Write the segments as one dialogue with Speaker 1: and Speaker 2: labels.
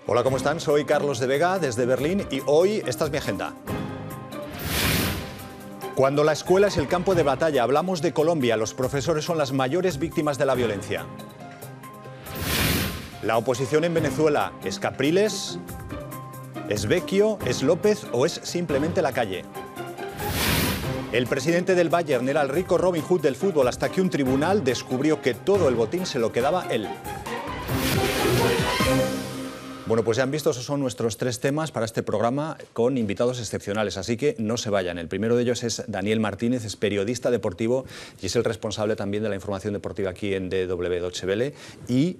Speaker 1: Hola, ¿cómo están? Soy Carlos de Vega desde Berlín y hoy esta es mi agenda. Cuando la escuela es el campo de batalla, hablamos de Colombia. Los profesores son las mayores víctimas de la violencia. La oposición en Venezuela, ¿es Capriles? ¿Es Vecchio? ¿Es López o es simplemente la calle? El presidente del Bayern era el rico Robin Hood del fútbol hasta que un tribunal descubrió que todo el botín se lo quedaba él. Bueno, pues ya han visto, esos son nuestros tres temas para este programa con invitados excepcionales, así que no se vayan. El primero de ellos es Daniel Martínez, es periodista deportivo y es el responsable también de la información deportiva aquí en DW Deutsche Welle y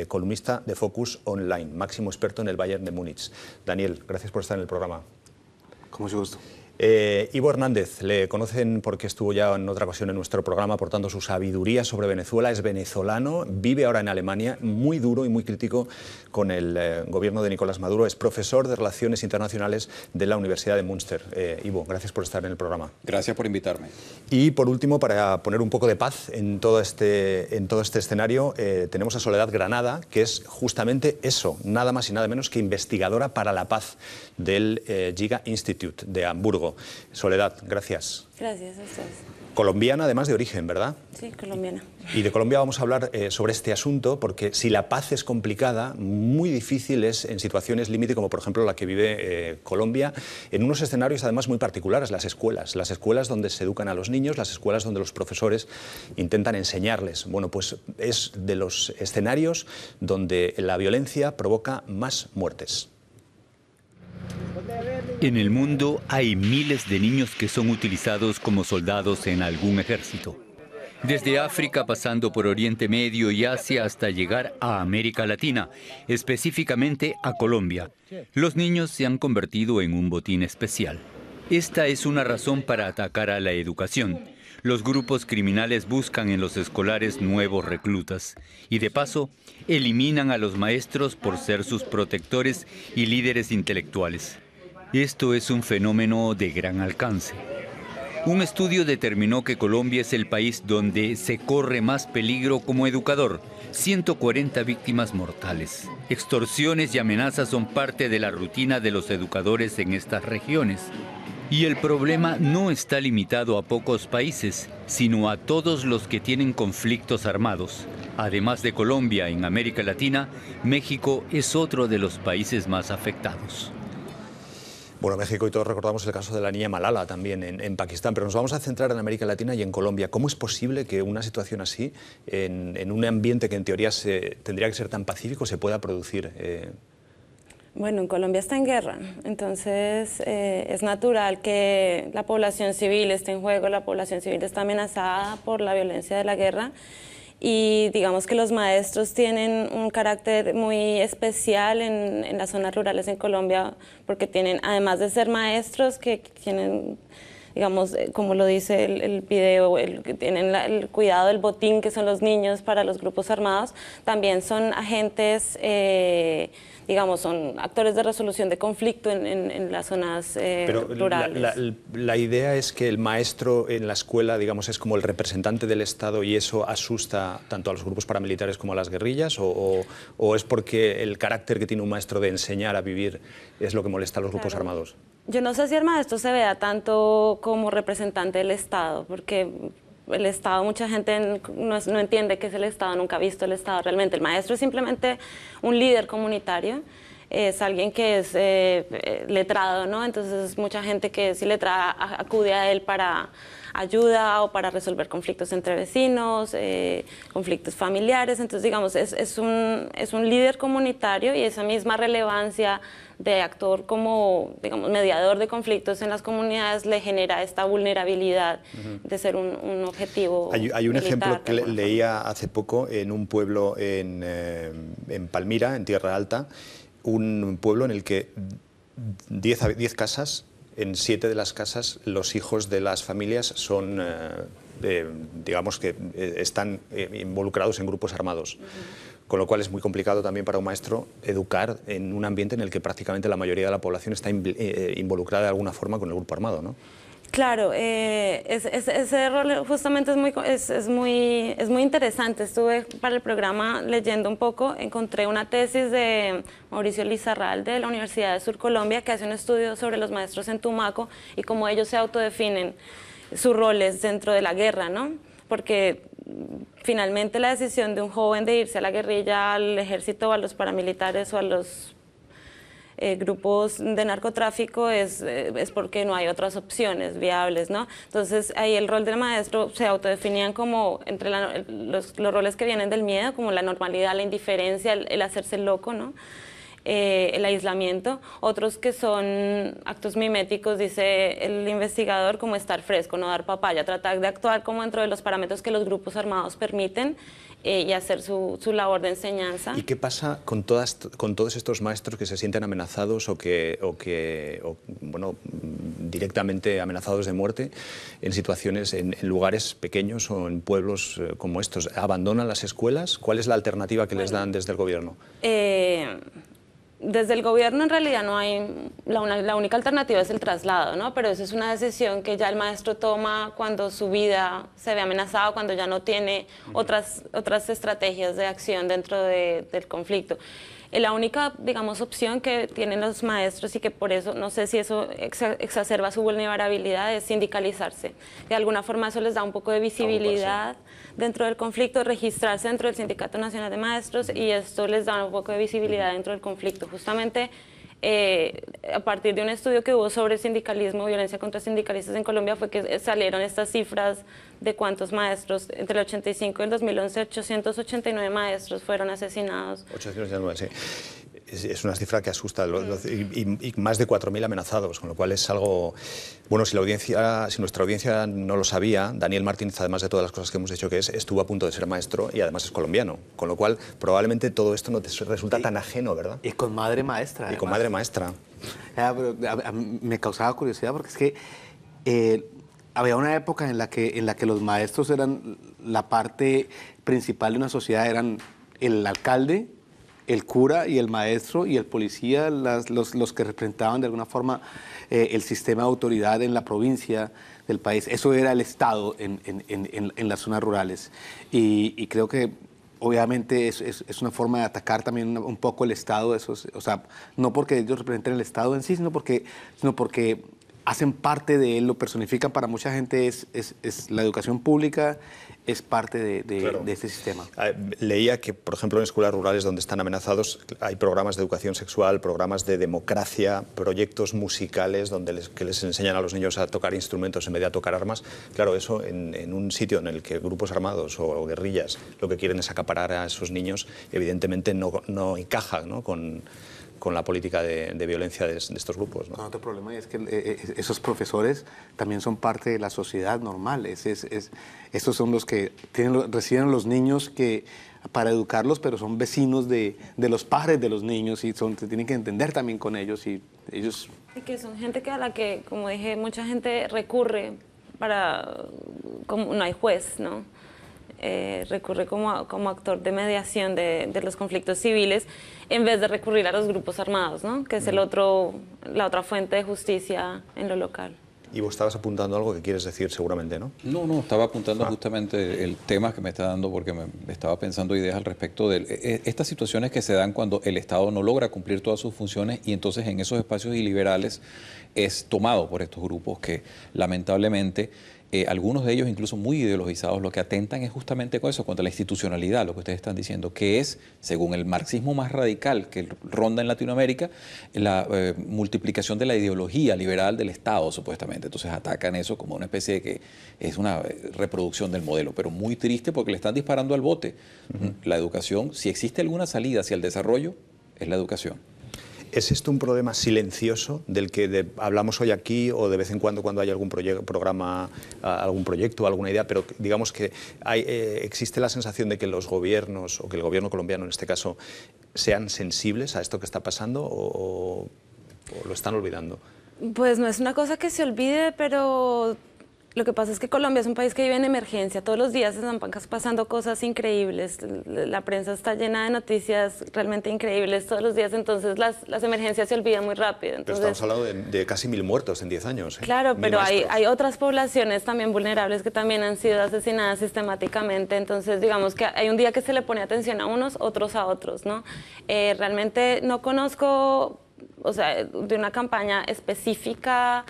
Speaker 1: columnista de Focus Online, máximo experto en el Bayern de Múnich. Daniel, gracias por estar en el programa.
Speaker 2: Con mucho gusto.
Speaker 1: Ivo Hernández, le conocen porque estuvo ya en otra ocasión en nuestro programa aportando su sabiduría sobre Venezuela, es venezolano, vive ahora en Alemania, muy duro y muy crítico con el gobierno de Nicolás Maduro, es profesor de Relaciones Internacionales de la Universidad de Münster. Ivo, gracias por estar en el programa.
Speaker 2: Gracias por invitarme.
Speaker 1: Y por último, para poner un poco de paz en todo este escenario, tenemos a Soledad Granada, que es justamente eso, nada más y nada menos que investigadora para la paz del Giga Institute de Hamburgo. Soledad, gracias.
Speaker 3: Gracias a ustedes.
Speaker 1: Colombiana, además de origen, ¿verdad?
Speaker 3: Sí, colombiana.
Speaker 1: Y de Colombia vamos a hablar sobre este asunto, porque si la paz es complicada, muy difícil es en situaciones límite, como por ejemplo la que vive Colombia, en unos escenarios además muy particulares, las escuelas donde se educan a los niños, las escuelas donde los profesores intentan enseñarles. Bueno, pues es de los escenarios donde la violencia provoca más muertes.
Speaker 4: En el mundo hay miles de niños que son utilizados como soldados en algún ejército. Desde África, pasando por Oriente Medio y Asia hasta llegar a América Latina, específicamente a Colombia. Los niños se han convertido en un botín especial. Esta es una razón para atacar a la educación. Los grupos criminales buscan en los escolares nuevos reclutas y de paso eliminan a los maestros por ser sus protectores y líderes intelectuales. Esto es un fenómeno de gran alcance. Un estudio determinó que Colombia es el país donde se corre más peligro como educador, 140 víctimas mortales. Extorsiones y amenazas son parte de la rutina de los educadores en estas regiones. Y el problema no está limitado a pocos países, sino a todos los que tienen conflictos armados. Además de Colombia, en América Latina, México es otro de los países más afectados.
Speaker 1: Bueno, México y todos recordamos el caso de la niña Malala también en Pakistán, pero nos vamos a centrar en América Latina y en Colombia. ¿Cómo es posible que una situación así, en un ambiente que en teoría tendría que ser tan pacífico, se pueda producir?
Speaker 3: Bueno, en Colombia está en guerra, entonces es natural que la población civil esté en juego, la población civil está amenazada por la violencia de la guerra. Y digamos que los maestros tienen un carácter muy especial en las zonas rurales en Colombia, porque tienen, además de ser maestros, que tienen, digamos, como lo dice el video, que tienen el cuidado del botín, que son los niños para los grupos armados, también son agentes, digamos, son actores de resolución de conflicto en las zonas rurales.
Speaker 1: La idea es que el maestro en la escuela, digamos, es como el representante del Estado y eso asusta tanto a los grupos paramilitares como a las guerrillas, o es porque el carácter que tiene un maestro de enseñar a vivir es lo que molesta a los grupos armados.
Speaker 3: Yo no sé si el maestro se vea tanto como representante del Estado, porque el Estado, mucha gente no entiende qué es el Estado, nunca ha visto el Estado realmente. El maestro es simplemente un líder comunitario, es alguien que es letrado, ¿no? Entonces mucha gente que es letrada acude a él para ayuda o para resolver conflictos entre vecinos, conflictos familiares. Entonces, digamos, es un líder comunitario y esa misma relevancia de actor como, digamos, mediador de conflictos en las comunidades le genera esta vulnerabilidad de ser un objetivo
Speaker 1: Hay un ejemplo que
Speaker 3: militar,
Speaker 1: leía hace poco en un pueblo en Palmira, en Tierra Alta, un pueblo en el que 10 casas, en 7 de las casas los hijos de las familias son, digamos que están involucrados en grupos armados. Con lo cual es muy complicado también para un maestro educar en un ambiente en el que prácticamente la mayoría de la población está involucrada de alguna forma con el grupo armado, ¿no?
Speaker 3: Claro, ese rol justamente es muy interesante. Estuve para el programa leyendo un poco, encontré una tesis de Mauricio Lizarral de la Universidad de Surcolombia que hace un estudio sobre los maestros en Tumaco y cómo ellos se autodefinen sus roles dentro de la guerra, ¿no? Porque finalmente la decisión de un joven de irse a la guerrilla, al ejército, a los paramilitares o a los grupos de narcotráfico es porque no hay otras opciones viables, ¿no? Entonces ahí el rol del maestro se autodefinían como entre los roles que vienen del miedo, como la normalidad, la indiferencia, el hacerse loco, ¿no? El aislamiento, otros que son actos miméticos, dice el investigador, como estar fresco, no dar papaya, tratar de actuar como dentro de los parámetros que los grupos armados permiten y hacer su labor de enseñanza.
Speaker 1: ¿Y qué pasa con todos estos maestros que se sienten amenazados o bueno, directamente amenazados de muerte en situaciones, en lugares pequeños o en pueblos como estos? ¿Abandonan las escuelas? ¿Cuál es la alternativa que les dan desde el gobierno?
Speaker 3: Desde el gobierno en realidad no hay, la única alternativa es el traslado, ¿no? Pero eso es una decisión que ya el maestro toma cuando su vida se ve amenazada, cuando ya no tiene otras estrategias de acción dentro del conflicto. La única, digamos, opción que tienen los maestros y que por eso, no sé si eso exacerba su vulnerabilidad, es sindicalizarse. De alguna forma eso les da un poco de visibilidad dentro del conflicto, registrarse dentro del Sindicato Nacional de Maestros y esto les da un poco de visibilidad dentro del conflicto. Justamente a partir de un estudio que hubo sobre sindicalismo, violencia contra sindicalistas en Colombia, fue que salieron estas cifras de cuántos maestros, entre el 85 y el 2011, 889 maestros fueron asesinados.
Speaker 1: 889, sí. Es una cifra que asusta, y más de 4.000 amenazados, con lo cual es algo... Bueno, si nuestra audiencia no lo sabía, Daniel Martínez, además de todas las cosas que hemos dicho que estuvo a punto de ser maestro y además es colombiano, con lo cual probablemente todo esto no te resulta tan ajeno, ¿verdad?
Speaker 2: Y con madre maestra.
Speaker 1: Y
Speaker 2: además.
Speaker 1: con madre maestra.
Speaker 2: Pero me causaba curiosidad porque es que había una época en la que los maestros eran la parte principal de una sociedad, eran el alcalde, el cura y el maestro y el policía, los que representaban de alguna forma el sistema de autoridad en la provincia del país. Eso era el Estado en las zonas rurales. Y creo que obviamente es una forma de atacar también un poco el Estado. O sea, no porque ellos representen el Estado en sí, sino porque hacen parte de él, lo personifican. Para mucha gente es la educación pública, es parte
Speaker 1: Claro.
Speaker 2: de este sistema.
Speaker 1: Leía que, por ejemplo, en escuelas rurales donde están amenazados hay programas de educación sexual, programas de democracia, proyectos musicales que les enseñan a los niños a tocar instrumentos en vez de a tocar armas. Claro, eso en un sitio en el que grupos armados o guerrillas lo que quieren es acaparar a esos niños, evidentemente no encaja, ¿no?, con la política de violencia de estos grupos, ¿no?
Speaker 2: No, otro problema es que esos profesores también son parte de la sociedad normal. Estos son los que reciben a los niños para educarlos, pero son vecinos de los padres de los niños y se tienen que entender también con ellos. Y ellos...
Speaker 3: Y que son gente a la que, como dije, mucha gente recurre como no hay juez, ¿no? Recurre como actor de mediación de los conflictos civiles en vez de recurrir a los grupos armados, ¿no?, que es la otra fuente de justicia en lo local.
Speaker 1: Y vos estabas apuntando algo que quieres decir seguramente, ¿no?
Speaker 5: No, estaba apuntando justamente el tema que me está dando porque me estaba pensando ideas al respecto de estas situaciones que se dan cuando el Estado no logra cumplir todas sus funciones y entonces en esos espacios iliberales es tomado por estos grupos que lamentablemente algunos de ellos incluso muy ideologizados, lo que atentan es justamente con eso, contra la institucionalidad, lo que ustedes están diciendo, que es, según el marxismo más radical que ronda en Latinoamérica, la multiplicación de la ideología liberal del Estado, supuestamente. Entonces atacan eso como una especie de que es una reproducción del modelo, pero muy triste porque le están disparando al bote. La educación, si existe alguna salida hacia el desarrollo, es la educación.
Speaker 1: ¿Es esto un problema silencioso del que hablamos hoy aquí o de vez en cuando hay algún programa, algún proyecto, alguna idea, pero digamos que existe la sensación de que los gobiernos, o que el gobierno colombiano en este caso, sean sensibles a esto que está pasando o lo están olvidando?
Speaker 3: Pues no es una cosa que se olvide, pero Lo que pasa es que Colombia es un país que vive en emergencia. Todos los días están pasando cosas increíbles. La prensa está llena de noticias realmente increíbles todos los días. Entonces las emergencias se olvidan muy rápido. Entonces,
Speaker 1: pero estamos hablando de casi 1000 muertos en 10 años.
Speaker 3: Claro, pero hay otras poblaciones también vulnerables que también han sido asesinadas sistemáticamente. Entonces, digamos que hay un día que se le pone atención a unos, otros a otros, ¿no? Realmente no conozco, o sea, de una campaña específica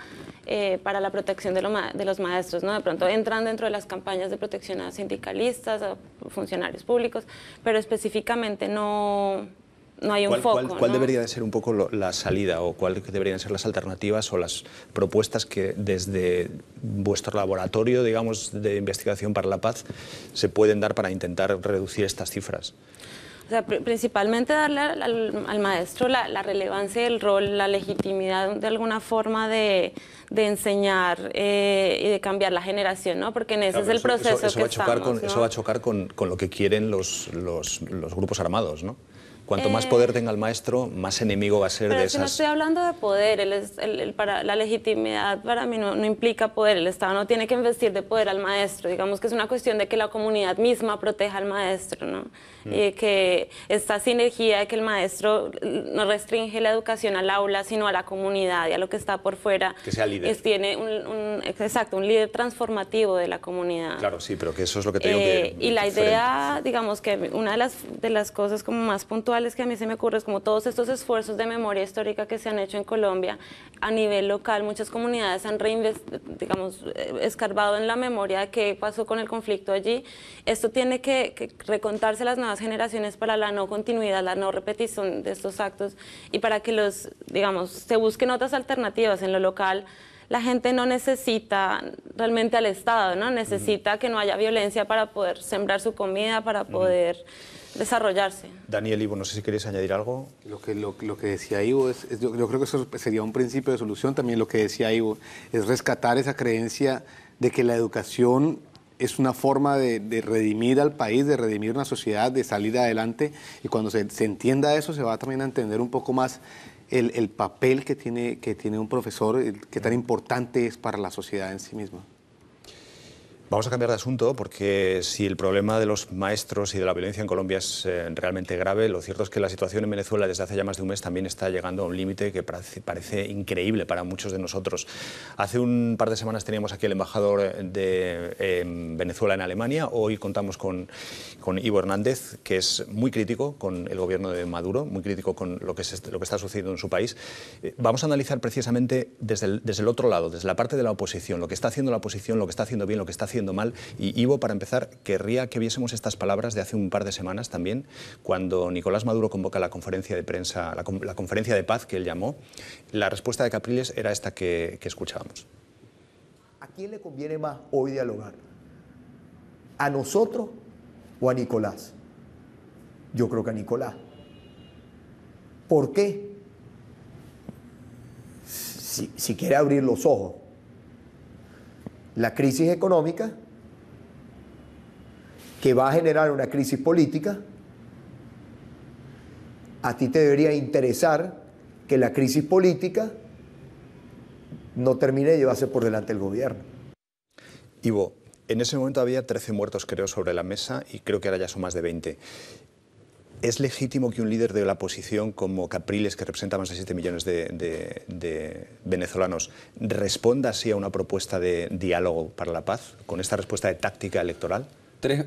Speaker 3: para la protección de los maestros, ¿no? De pronto entran dentro de las campañas de protección a sindicalistas, a funcionarios públicos, pero específicamente no hay un foco.
Speaker 1: ¿Cuál
Speaker 3: ¿no?
Speaker 1: debería de ser un poco la salida o cuáles deberían ser las alternativas o las propuestas que desde vuestro laboratorio, digamos, de investigación para la paz se pueden dar para intentar reducir estas cifras?
Speaker 3: O sea, principalmente darle al maestro la relevancia del rol, la legitimidad de alguna forma de enseñar y de cambiar la generación, ¿no? Porque en ese es el proceso que estamos, ¿no?
Speaker 1: Eso va a chocar con lo que quieren los grupos armados, ¿no? Cuanto más poder tenga el maestro, más enemigo va a ser de esas...
Speaker 3: Pero no estoy hablando de poder, la legitimidad para mí no implica poder, el Estado no tiene que investir de poder al maestro, digamos que es una cuestión de que la comunidad misma proteja al maestro, ¿no? Y que esta sinergia de que el maestro no restringe la educación al aula, sino a la comunidad y a lo que está por fuera.
Speaker 1: Que sea líder.
Speaker 3: Tiene un líder transformativo de la comunidad.
Speaker 1: Claro, sí, pero que eso es lo que tengo que...
Speaker 3: Y la idea, digamos que una de las cosas como más puntuales que a mí se me ocurre es como todos estos esfuerzos de memoria histórica que se han hecho en Colombia a nivel local. Muchas comunidades han escarbado en la memoria de qué pasó con el conflicto allí. Esto tiene que recontarse a las nuevas generaciones para la no continuidad, la no repetición de estos actos y para que se busquen otras alternativas en lo local. La gente no necesita realmente al Estado, ¿no? Necesita que no haya violencia para poder sembrar su comida, para poder desarrollarse.
Speaker 1: Daniel, Ivo, no sé si queréis añadir algo.
Speaker 2: Lo que decía Ivo, yo creo que eso sería un principio de solución. También lo que decía Ivo es rescatar esa creencia de que la educación es una forma de redimir al país, de redimir una sociedad, de salir adelante. Y cuando se entienda eso, se va también a entender un poco más el papel que tiene un profesor, qué tan importante es para la sociedad en sí misma.
Speaker 1: Vamos a cambiar de asunto porque si el problema de los maestros y de la violencia en Colombia es realmente grave, lo cierto es que la situación en Venezuela desde hace ya más de un mes también está llegando a un límite que parece increíble para muchos de nosotros. Hace un par de semanas teníamos aquí al embajador de Venezuela en Alemania. Hoy contamos con Ivo Hernández, que es muy crítico con el gobierno de Maduro, muy crítico con lo que está sucediendo en su país. Vamos a analizar precisamente desde el otro lado, desde la parte de la oposición, lo que está haciendo la oposición, lo que está haciendo bien, lo que está haciendo mal. Y Ivo, para empezar, querría que viésemos estas palabras de hace un par de semanas también, cuando Nicolás Maduro convoca la conferencia de prensa, la conferencia de paz que él llamó. La respuesta de Capriles era esta que escuchábamos.
Speaker 6: ¿A quién le conviene más hoy dialogar? ¿A nosotros o a Nicolás? Yo creo que a Nicolás. ¿Por qué? Si quiere abrir los ojos. La crisis económica que va a generar una crisis política, a ti te debería interesar que la crisis política no termine de llevarse por delante el gobierno.
Speaker 1: Ivo, en ese momento había 13 muertos, creo, sobre la mesa y creo que ahora ya son más de 20. ¿Es legítimo que un líder de la oposición como Capriles, que representa más de 7 millones de venezolanos, responda así a una propuesta de diálogo para la paz, con esta respuesta de táctica electoral?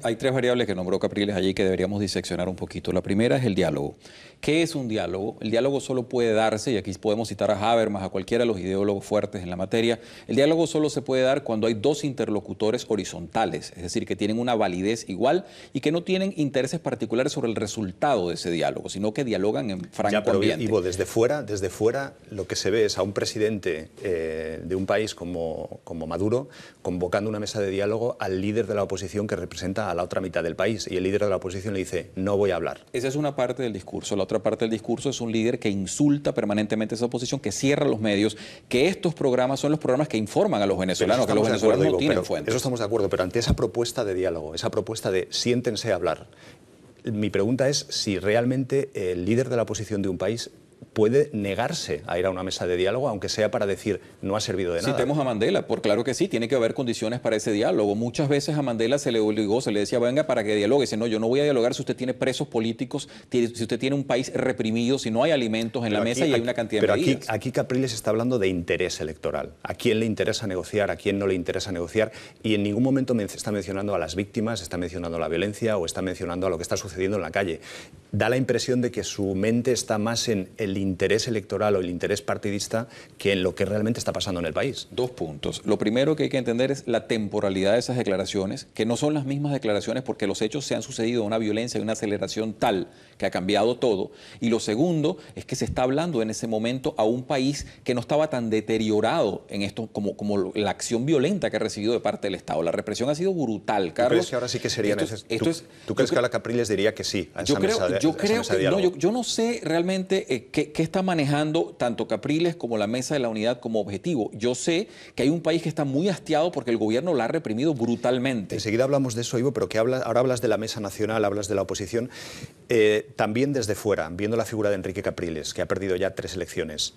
Speaker 5: Hay tres variables que nombró Capriles allí que deberíamos diseccionar un poquito. La primera es el diálogo. ¿Qué es un diálogo? El diálogo solo puede darse, y aquí podemos citar a Habermas, a cualquiera de los ideólogos fuertes en la materia, el diálogo solo se puede dar cuando hay dos interlocutores horizontales, es decir, que tienen una validez igual y que no tienen intereses particulares sobre el resultado de ese diálogo, sino que dialogan en franco ambiente.
Speaker 1: Ivo, desde fuera lo que se ve es a un presidente de un país como Maduro convocando una mesa de diálogo al líder de la oposición que representa a la otra mitad del país, y el líder de la oposición le dice, no voy a hablar.
Speaker 5: Esa es una parte del discurso. La otra parte del discurso es un líder que insulta permanentemente a esa oposición, que cierra los medios, que estos programas son los programas que informan a los venezolanos, que los venezolanos no tienen fuentes.
Speaker 1: Eso estamos de acuerdo, pero ante esa propuesta de diálogo, esa propuesta de siéntense a hablar, mi pregunta es si realmente el líder de la oposición de un país puede negarse a ir a una mesa de diálogo, aunque sea para decir no ha servido de nada.
Speaker 5: Citemos a Mandela, por claro que sí, tiene que haber condiciones para ese diálogo. Muchas veces a Mandela se le obligó, se le decía, venga para que dialogue. Dice, no, yo no voy a dialogar si usted tiene presos políticos, si usted tiene un país reprimido, si no hay alimentos en la mesa y hay una cantidad de medidas.
Speaker 1: Pero aquí Capriles está hablando de interés electoral. ¿A quién le interesa negociar? ¿A quién no le interesa negociar? Y en ningún momento está mencionando a las víctimas, está mencionando a la violencia o está mencionando a lo que está sucediendo en la calle. Da la impresión de que su mente está más en el interés electoral o el interés partidista que en lo que realmente está pasando en el país.
Speaker 5: 2 puntos. Lo primero que hay que entender es la temporalidad de esas declaraciones, que no son las mismas declaraciones porque los hechos se han sucedido, una violencia y una aceleración tal que ha cambiado todo. Y lo segundo es que se está hablando en ese momento a un país que no estaba tan deteriorado en esto como la acción violenta que ha recibido de parte del Estado. La represión ha sido brutal, Carlos.
Speaker 1: ¿Tú crees que ahora sí que sería necesario? ¿Tú crees que ahora Capriles diría que sí a esa mesa de diálogo?
Speaker 5: Yo no sé realmente qué está manejando tanto Capriles como la Mesa de la Unidad como objetivo. Yo sé que hay un país que está muy hastiado porque el gobierno la ha reprimido brutalmente.
Speaker 1: Enseguida hablamos de eso, Ivo, pero ahora hablas de la Mesa Nacional, hablas de la oposición. También desde fuera, viendo la figura de Enrique Capriles, que ha perdido ya 3 elecciones,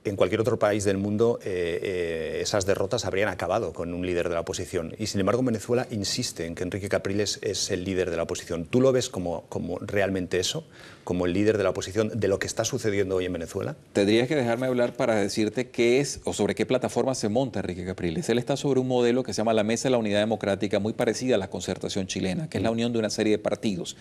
Speaker 1: en cualquier otro país del mundo esas derrotas habrían acabado con un líder de la oposición. Y sin embargo Venezuela insiste en que Enrique Capriles es el líder de la oposición. ¿Tú lo ves como realmente eso? ¿Como el líder de la oposición de lo que está sucediendo hoy en Venezuela?
Speaker 5: Tendrías que dejarme hablar para decirte qué es o sobre qué plataforma se monta Enrique Capriles. Él está sobre un modelo que se llama la Mesa de la Unidad Democrática, muy parecida a la concertación chilena, que es la unión de una serie de partidos.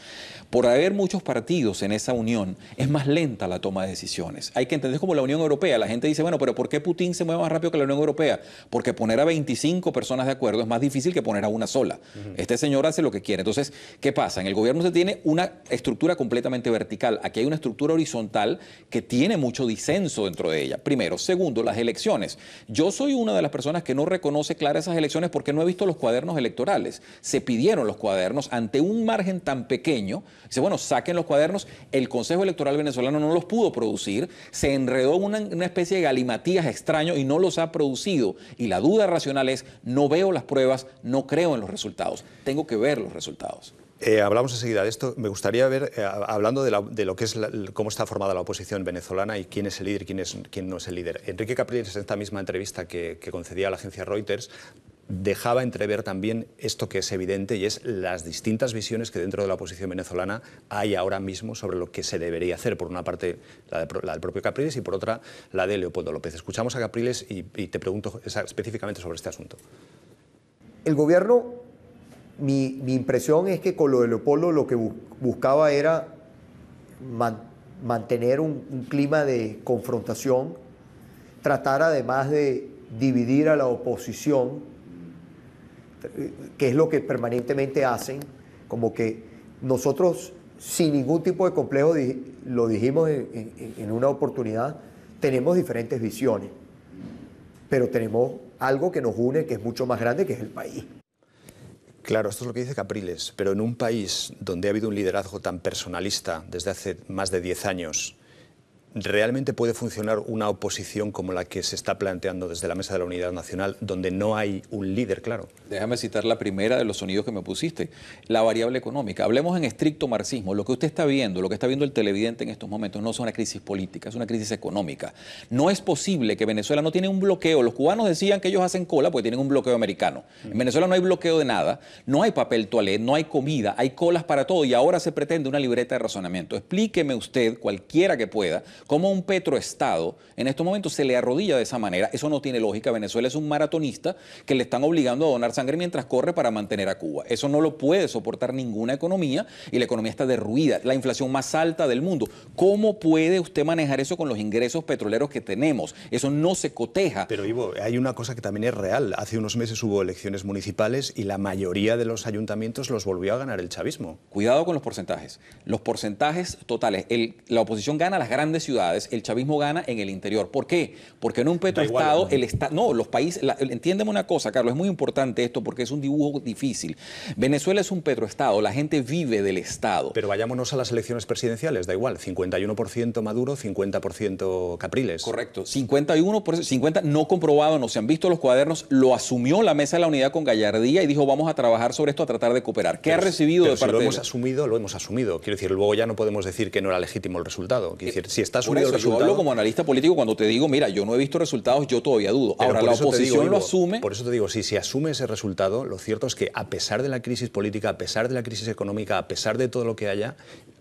Speaker 5: Por haber muchos partidos en esa unión, es más lenta la toma de decisiones. Hay que entender como la Unión Europea. La gente dice, bueno, pero ¿por qué Putin se mueve más rápido que la Unión Europea? Porque poner a 25 personas de acuerdo es más difícil que poner a una sola. Este señor hace lo que quiere. Entonces, ¿qué pasa? En el gobierno se tiene una estructura completamente vertical. Aquí hay una estructura horizontal que tiene mucho disenso dentro de ella. Primero. Segundo, las elecciones. Yo soy una de las personas que no reconoce claras esas elecciones porque no he visto los cuadernos electorales. Se pidieron los cuadernos ante un margen tan pequeño. Dice, bueno, saquen los cuadernos. El Consejo Electoral venezolano no los pudo producir. Se enredó una especie de galimatías extraño y no los ha producido. Y la duda racional es, no veo las pruebas, no creo en los resultados. Tengo que ver los resultados.
Speaker 1: Hablamos enseguida de esto. Me gustaría ver, hablando de lo que es cómo está formada la oposición venezolana y quién es el líder y quién no es el líder. Enrique Capriles, en esta misma entrevista que concedía a la agencia Reuters, dejaba entrever también esto que es evidente y es las distintas visiones que dentro de la oposición venezolana hay ahora mismo sobre lo que se debería hacer. Por una parte, la del propio Capriles y por otra, la de Leopoldo López. Escuchamos a Capriles y te pregunto específicamente sobre este asunto.
Speaker 6: El gobierno... Mi impresión es que con lo de Leopoldo lo que buscaba era mantener un clima de confrontación, tratar además de dividir a la oposición, que es lo que permanentemente hacen, como que nosotros sin ningún tipo de complejo, lo dijimos en una oportunidad, tenemos diferentes visiones, pero tenemos algo que nos une, que es mucho más grande, que es el país.
Speaker 1: Claro, esto es lo que dice Capriles, pero en un país donde ha habido un liderazgo tan personalista desde hace más de 10 años, ¿realmente puede funcionar una oposición como la que se está planteando desde la Mesa de la Unidad Nacional, donde no hay un líder claro?
Speaker 5: Déjame citar la primera de los sonidos que me pusiste, la variable económica. Hablemos en estricto marxismo. Lo que usted está viendo, lo que está viendo el televidente en estos momentos, no es una crisis política, es una crisis económica. No es posible que Venezuela no tiene un bloqueo. Los cubanos decían que ellos hacen cola porque tienen un bloqueo americano. En Venezuela no hay bloqueo de nada, no hay papel toalé, no hay comida, hay colas para todo y ahora se pretende una libreta de razonamiento. Explíqueme usted, cualquiera que pueda, cómo un petroestado en estos momentos se le arrodilla de esa manera. Eso no tiene lógica. Venezuela es un maratonista que le están obligando a donar sangre mientras corre para mantener a Cuba. Eso no lo puede soportar ninguna economía y la economía está derruida. La inflación más alta del mundo. ¿Cómo puede usted manejar eso con los ingresos petroleros que tenemos? Eso no se coteja.
Speaker 1: Pero Ivo, hay una cosa que también es real. Hace unos meses hubo elecciones municipales y la mayoría de los ayuntamientos los volvió a ganar el chavismo.
Speaker 5: Cuidado con los porcentajes. Los porcentajes totales. La oposición gana las grandes ciudades, el chavismo gana en el interior. ¿Por qué? Porque en un petroestado, los países, entiéndeme una cosa, Carlos, es muy importante esto porque es un dibujo difícil. Venezuela es un petroestado, la gente vive del Estado.
Speaker 1: Pero vayámonos a las elecciones presidenciales, da igual, 51% Maduro, 50% Capriles.
Speaker 5: Correcto, 51%, 50% no comprobado, no se han visto los cuadernos, lo asumió la Mesa de la Unidad con gallardía y dijo vamos a trabajar sobre esto, a tratar de cooperar. ¿Qué ha recibido de parte de
Speaker 1: lo hemos asumido? Quiero decir, luego ya no podemos decir que no era legítimo el resultado. Quiero decir, si está has
Speaker 5: Por
Speaker 1: subido
Speaker 5: eso,
Speaker 1: el resultado.
Speaker 5: yo hablo como analista político cuando te digo, mira, yo no he visto resultados, yo todavía dudo.
Speaker 1: Pero
Speaker 5: ahora, la oposición lo asume.
Speaker 1: Por eso te digo, si se asume ese resultado, lo cierto es que a pesar de la crisis política, a pesar de la crisis económica, a pesar de todo lo que haya,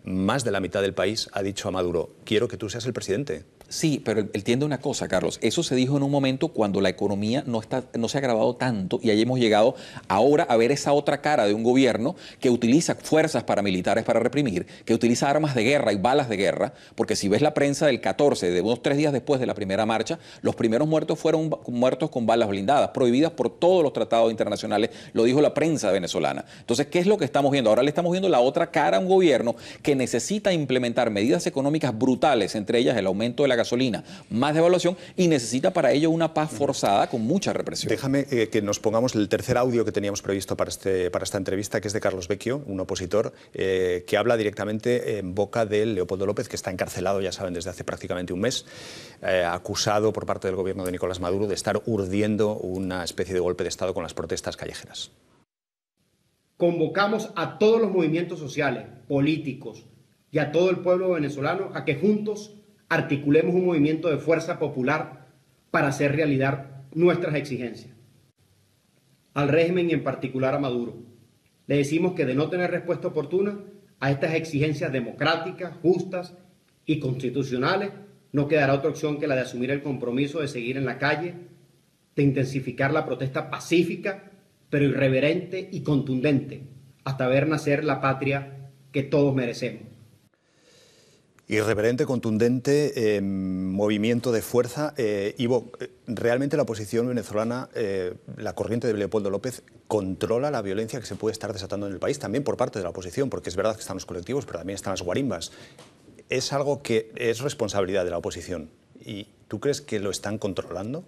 Speaker 1: más de la mitad del país ha dicho a Maduro, quiero que tú seas el presidente.
Speaker 5: Sí, pero entiende una cosa, Carlos. Eso se dijo en un momento cuando la economía no se ha agravado tanto y ahí hemos llegado ahora a ver esa otra cara de un gobierno que utiliza fuerzas paramilitares para reprimir, que utiliza armas de guerra y balas de guerra, porque si ves la prensa del 14, de unos 3 días después de la primera marcha, los primeros muertos fueron muertos con balas blindadas, prohibidas por todos los tratados internacionales, lo dijo la prensa venezolana. Entonces, ¿qué es lo que estamos viendo? Ahora le estamos viendo la otra cara a un gobierno que necesita implementar medidas económicas brutales, entre ellas el aumento de la gasolina, más devaluación, y necesita para ello una paz forzada con mucha represión.
Speaker 1: Déjame que nos pongamos el tercer audio que teníamos previsto para esta entrevista, que es de Carlos Vecchio, un opositor, que habla directamente en boca de Leopoldo López, que está encarcelado, ya saben, desde hace prácticamente un mes, acusado por parte del gobierno de Nicolás Maduro de estar urdiendo una especie de golpe de Estado con las protestas callejeras.
Speaker 7: Convocamos a todos los movimientos sociales, políticos y a todo el pueblo venezolano a que juntos articulemos un movimiento de fuerza popular para hacer realidad nuestras exigencias. Al régimen y en particular a Maduro, le decimos que de no tener respuesta oportuna a estas exigencias democráticas, justas y constitucionales, no quedará otra opción que la de asumir el compromiso de seguir en la calle, de intensificar la protesta pacífica, pero irreverente y contundente, hasta ver nacer la patria que todos merecemos.
Speaker 1: Irreverente, contundente, movimiento de fuerza. Ivo, ¿realmente la oposición venezolana, la corriente de Leopoldo López, controla la violencia que se puede estar desatando en el país? También por parte de la oposición, porque es verdad que están los colectivos, pero también están las guarimbas. ¿Es algo que es responsabilidad de la oposición? ¿Y tú crees que lo están controlando?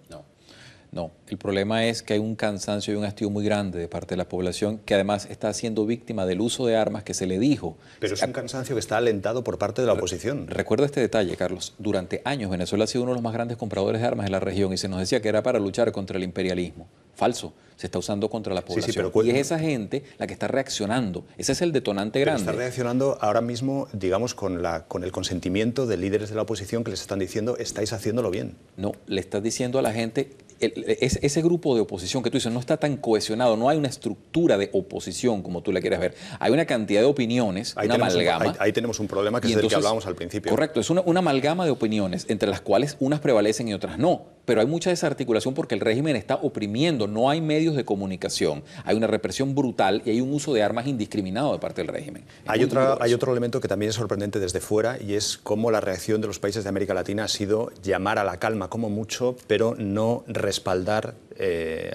Speaker 5: No, el problema es que hay un cansancio y un hastío muy grande de parte de la población que además está siendo víctima del uso de armas que se le dijo.
Speaker 1: Pero es un cansancio que está alentado por parte de la oposición.
Speaker 5: Recuerda este detalle, Carlos. Durante años Venezuela ha sido uno de los más grandes compradores de armas en la región y se nos decía que era para luchar contra el imperialismo. Falso. Se está usando contra la población.
Speaker 1: Sí, pero
Speaker 5: y es esa gente la que está reaccionando. Ese es el detonante grande.
Speaker 1: Está reaccionando ahora mismo, digamos, con el consentimiento de líderes de la oposición que les están diciendo, estáis haciéndolo bien.
Speaker 5: No, le estás diciendo a la gente, ese grupo de oposición que tú dices no está tan cohesionado, no hay una estructura de oposición como tú la quieres ver. Hay una cantidad de opiniones, una amalgama.
Speaker 1: Ahí tenemos un problema que es del que hablábamos al principio.
Speaker 5: Correcto, es una amalgama de opiniones, entre las cuales unas prevalecen y otras no. Pero hay mucha desarticulación porque el régimen está oprimiendo, no hay medios de comunicación, hay una represión brutal y hay un uso de armas indiscriminado de parte del régimen.
Speaker 1: Hay otro elemento que también es sorprendente desde fuera y es cómo la reacción de los países de América Latina ha sido llamar a la calma como mucho, pero no respaldar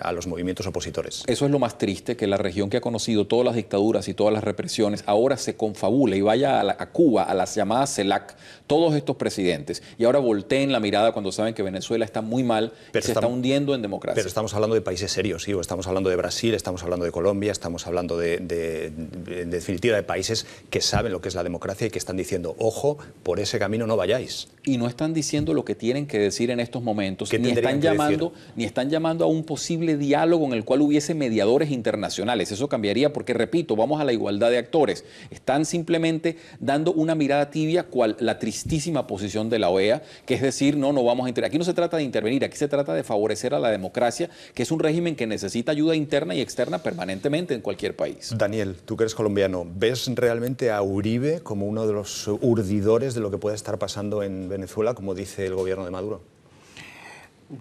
Speaker 1: a los movimientos opositores.
Speaker 5: Eso es lo más triste, que la región que ha conocido todas las dictaduras y todas las represiones ahora se confabule y vaya a Cuba, a las llamadas CELAC, todos estos presidentes, y ahora volteen la mirada cuando saben que Venezuela está muy mal, pero se está hundiendo en democracia.
Speaker 1: Pero estamos hablando de países serios, ¿sí? Estamos hablando de Brasil, estamos hablando de Colombia, estamos hablando en definitiva de países que saben lo que es la democracia y que están diciendo, ojo, por ese camino no vayáis.
Speaker 5: Y no están diciendo lo que tienen que decir en estos momentos, ni están llamando a un posible diálogo en el cual hubiese mediadores internacionales. Eso cambiaría porque, repito, vamos a la igualdad de actores. Están simplemente dando una mirada tibia, cual la tristísima posición de la OEA, que es decir, no vamos a intervenir. Aquí no se trata de intervenir, aquí se trata de favorecer a la democracia, que es un régimen que necesita ayuda interna y externa permanentemente en cualquier país.
Speaker 1: Daniel, tú que eres colombiano, ¿ves realmente a Uribe como uno de los urdidores de lo que puede estar pasando en Venezuela, como dice el gobierno de Maduro?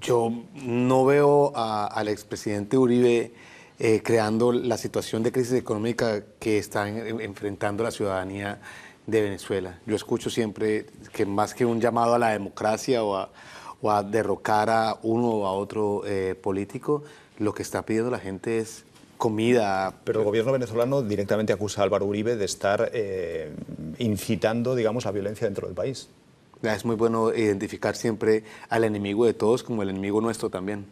Speaker 2: Yo no veo al expresidente Uribe creando la situación de crisis económica que está enfrentando la ciudadanía de Venezuela. Yo escucho siempre que más que un llamado a la democracia o a derrocar a uno o a otro político, lo que está pidiendo la gente es comida.
Speaker 1: Pero el gobierno venezolano directamente acusa a Álvaro Uribe de estar incitando, digamos, la violencia dentro del país.
Speaker 2: Es muy bueno identificar siempre al enemigo de todos como el enemigo nuestro también.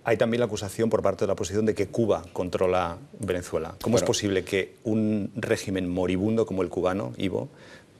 Speaker 1: Hay también la acusación por parte de la oposición de que Cuba controla Venezuela. ¿Cómo es posible que un régimen moribundo como el cubano, Ivo,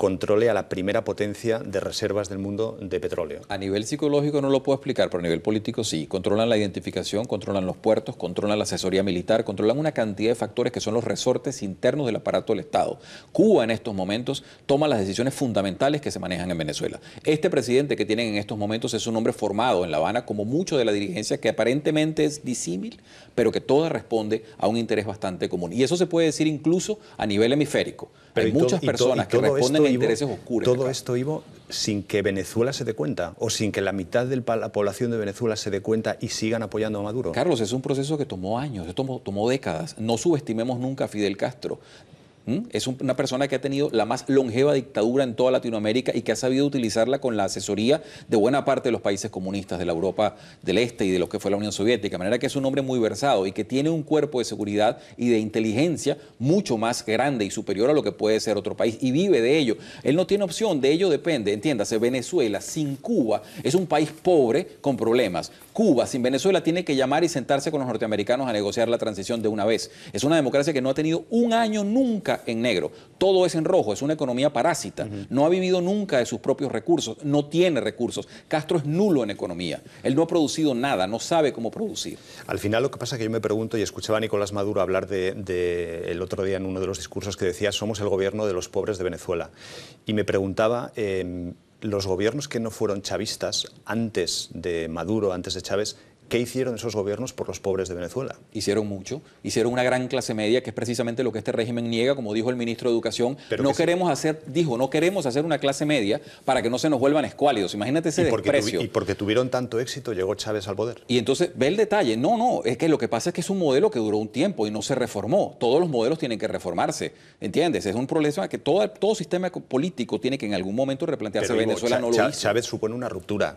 Speaker 1: controle a la primera potencia de reservas del mundo de petróleo?
Speaker 5: A nivel psicológico no lo puedo explicar, pero a nivel político sí. Controlan la identificación, controlan los puertos, controlan la asesoría militar, controlan una cantidad de factores que son los resortes internos del aparato del Estado. Cuba en estos momentos toma las decisiones fundamentales que se manejan en Venezuela. Este presidente que tienen en estos momentos es un hombre formado en La Habana, como mucho de la dirigencia, que aparentemente es disímil, pero que toda responde a un interés bastante común. Y eso se puede decir incluso a nivel hemisférico.
Speaker 1: Pero
Speaker 5: hay muchas personas que responden a intereses oscuros.
Speaker 1: Todo esto, Ivo, sin que Venezuela se dé cuenta, o sin que la mitad de la población de Venezuela se dé cuenta y sigan apoyando a Maduro.
Speaker 5: Carlos, es un proceso que tomó años, tomó décadas. No subestimemos nunca a Fidel Castro. Es una persona que ha tenido la más longeva dictadura en toda Latinoamérica y que ha sabido utilizarla con la asesoría de buena parte de los países comunistas de la Europa del Este y de lo que fue la Unión Soviética. De manera que es un hombre muy versado y que tiene un cuerpo de seguridad y de inteligencia mucho más grande y superior a lo que puede ser otro país, y vive de ello. Él no tiene opción, de ello depende. Entiéndase, Venezuela sin Cuba es un país pobre con problemas. Cuba sin Venezuela tiene que llamar y sentarse con los norteamericanos a negociar la transición de una vez. Es una democracia que no ha tenido un año nunca en negro. Todo es en rojo, es una economía parásita. No ha vivido nunca de sus propios recursos, no tiene recursos. Castro es nulo en economía. Él no ha producido nada, no sabe cómo producir.
Speaker 1: Al final lo que pasa es que yo me pregunto, y escuchaba a Nicolás Maduro hablar el otro día en uno de los discursos que decía: somos el gobierno de los pobres de Venezuela. Y me preguntaba, los gobiernos que no fueron chavistas antes de Maduro, antes de Chávez, ¿qué hicieron esos gobiernos por los pobres de Venezuela?
Speaker 5: Hicieron mucho, hicieron una gran clase media, que es precisamente lo que este régimen niega, como dijo el ministro de Educación. No queremos hacer una clase media para que no se nos vuelvan escuálidos. Imagínate ese desprecio.
Speaker 1: Y porque tuvieron tanto éxito, llegó Chávez al poder.
Speaker 5: Y entonces, ve el detalle. No, es que lo que pasa es que es un modelo que duró un tiempo y no se reformó. Todos los modelos tienen que reformarse, ¿entiendes? Es un problema que todo sistema político tiene que en algún momento replantearse.
Speaker 1: Pero,
Speaker 5: Venezuela no lo hizo.
Speaker 1: Chávez supone una ruptura